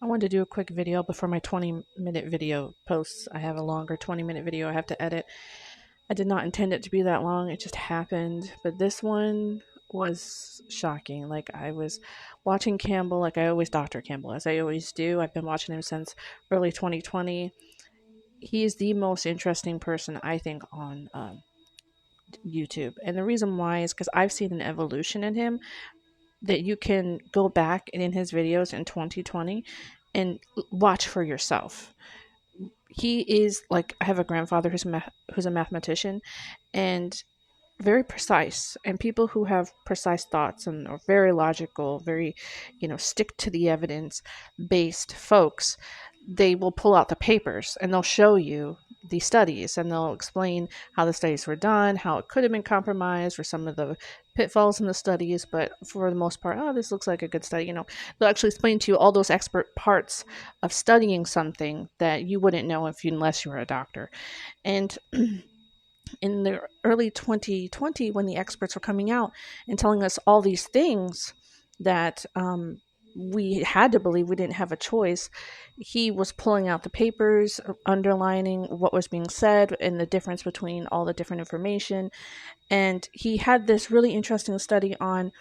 I wanted to do a quick video before my 20-minute video posts. I have a longer 20-minute video I have to edit. I did not intend it to be that long, it just happened. But this one was shocking. Like, I was watching Campbell, like I always, Dr. Campbell, as I always do. I've been watching him since early 2020. He is the most interesting person, I think, on YouTube. And the reason why is because I've seen an evolution in him that you can go back in his videos in 2020 and watch for yourself. He is like, I have a grandfather who's a mathematician and very precise, and people who have precise thoughts and are very logical, very, stick to the evidence based folks, they will pull out the papers and they'll show you the studies and they'll explain how the studies were done, how it could have been compromised, or some of the pitfalls in the studies. But for the most part, oh, this looks like a good study. They'll actually explain to you all those expert parts of studying something that you wouldn't know unless you were a doctor. And in the early 2020, when the experts were coming out and telling us all these things that we had to believe, we didn't have a choice, he was pulling out the papers, underlining what was being said and the difference between all the different information. And he had this really interesting study on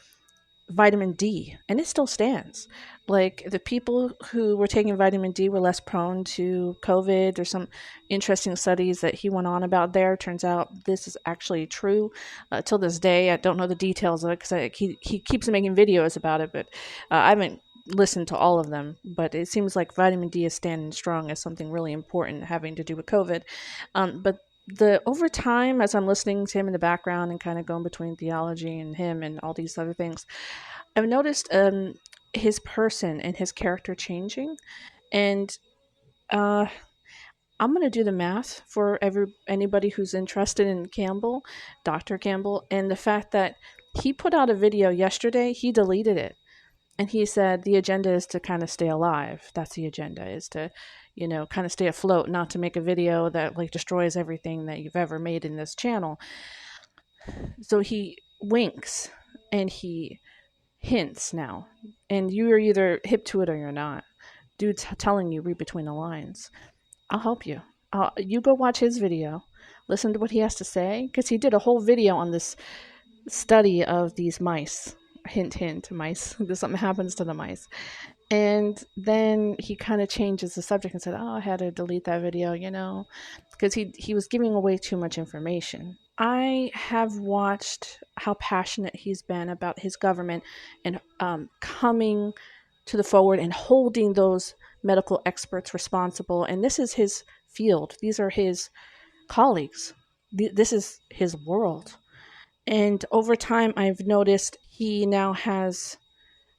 vitamin D, and it still stands. Like, the people who were taking vitamin D were less prone to COVID. There's some interesting studies that he went on about there. Turns out this is actually true. Till this day, I don't know the details of it because he keeps making videos about it, but I haven't listened to all of them. But it seems like vitamin D is standing strong as something really important having to do with COVID. But the over time, as I'm listening to him in the background and kind of going between theology and him and all these other things, I've noticed his person and his character changing. And uh, I'm going to do the math for anybody who's interested in Campbell, Dr. Campbell, and the fact that he put out a video yesterday, he deleted it. And he said the agenda is to kind of stay alive. That's the agenda, is to, kind of stay afloat, not to make a video that like destroys everything that you've ever made in this channel. So he winks and he hints now, and you are either hip to it or you're not. Dude's telling you, read between the lines. I'll help you. You go watch his video, listen to what he has to say, because he did a whole video on this study of these mice. Hint, hint, mice. Something happens to the mice. And then he kind of changes the subject and said, oh, I had to delete that video, because he was giving away too much information. I have watched how passionate he's been about his government and coming to the forward and holding those medical experts responsible. And this is his field. These are his colleagues. This is his world. And over time, I've noticed he now has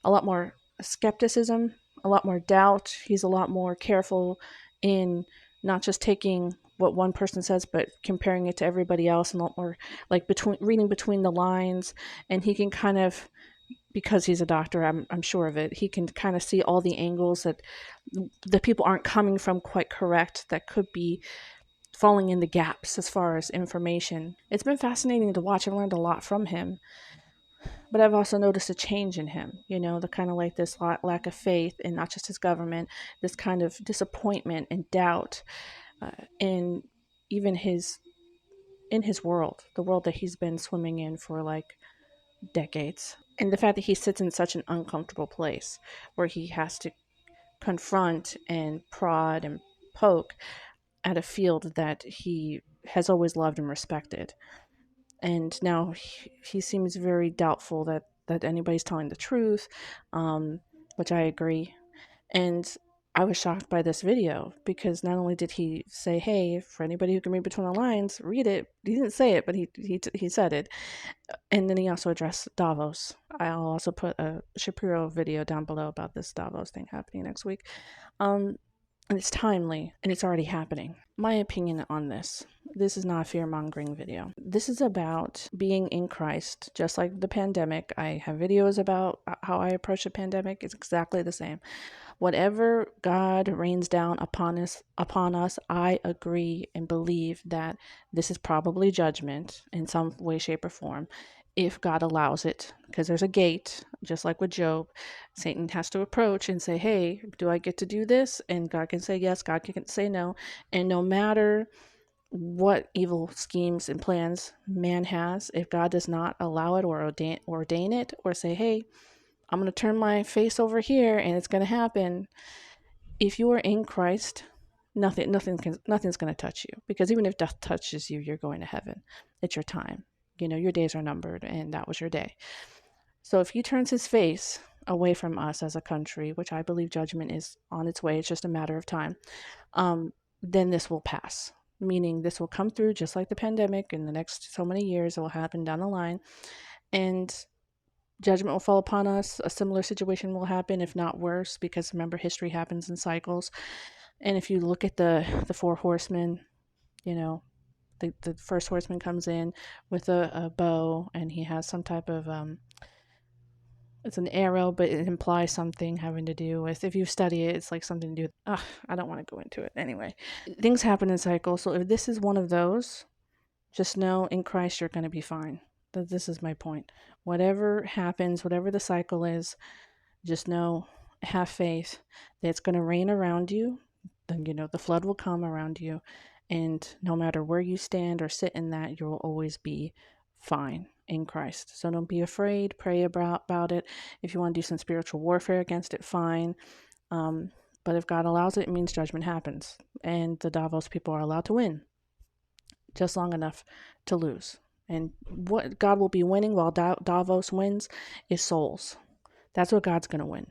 a lot more skepticism, a lot more doubt. He's a lot more careful in not just taking what one person says, but comparing it to everybody else, and a lot more like reading between the lines. And he can kind of, because he's a doctor, I'm sure of it, he can kind of see all the angles that the people aren't coming from quite correct, that could be falling in the gaps as far as information. It's been fascinating to watch. I've learned a lot from him. But I've also noticed a change in him, the kind of like this lack of faith in not just his government, this kind of disappointment and doubt in even in his world, the world that he's been swimming in for like decades. And the fact that he sits in such an uncomfortable place where he has to confront and prod and poke at a field that he has always loved and respected. And now he seems very doubtful that anybody's telling the truth, which I agree. And I was shocked by this video because not only did he say, hey, for anybody who can read between the lines, read it. He didn't say it, but he said it. And then he also addressed Davos. I'll also put a Shapiro video down below about this Davos thing happening next week. And it's timely, and it's already happening. My opinion on this is not a fear-mongering video. This is about being in Christ, just like the pandemic. I have videos about how I approach the pandemic. It's exactly the same. Whatever God rains down upon us, I agree and believe that this is probably judgment in some way, shape, or form. if God allows it, because there's a gate, just like with Job. Satan has to approach and say, hey, do I get to do this? And God can say yes, God can say no. And no matter what evil schemes and plans man has, if God does not allow it or ordain it, or say, hey, I'm going to turn my face over here and it's going to happen. If you are in Christ, nothing's going to touch you, because even if death touches you, you're going to heaven. It's your time. Your days are numbered, and that was your day. So if he turns his face away from us as a country, which I believe judgment is on its way, it's just a matter of time, then this will pass. Meaning this will come through just like the pandemic in the next so many years. It will happen down the line. And judgment will fall upon us. A similar situation will happen, if not worse, because remember, history happens in cycles. And if you look at the four horsemen, the first horseman comes in with a bow, and he has some type of it's an arrow, but it implies something having to do with, if you study it, it's like something to do with, I don't want to go into it. Anyway, things happen in cycles. So if this is one of those, just know in Christ you're going to be fine. This is my point. Whatever happens, whatever the cycle is, just know, have faith that it's going to rain around you. Then, the flood will come around you. And no matter where you stand or sit in that, you will always be fine in Christ. So don't be afraid. Pray about it. If you want to do some spiritual warfare against it, fine. But if God allows it, it means judgment happens. And the Davos people are allowed to win just long enough to lose. And what God will be winning while Davos wins is souls. That's what God's going to win.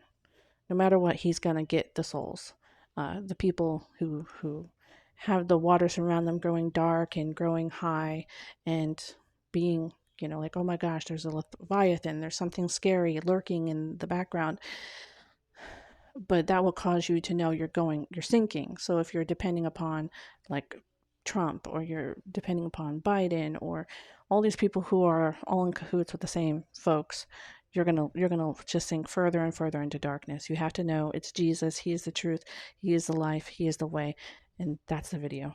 No matter what, he's going to get the souls. The people who have the waters around them growing dark and growing high and being, like, oh my gosh, there's a Leviathan, there's something scary lurking in the background. But that will cause you to know you're sinking. So if you're depending upon like Trump, or you're depending upon Biden, or all these people who are all in cahoots with the same folks, you're gonna just sink further and further into darkness. You have to know it's Jesus. He is the truth. He is the life. He is the way. And that's the video.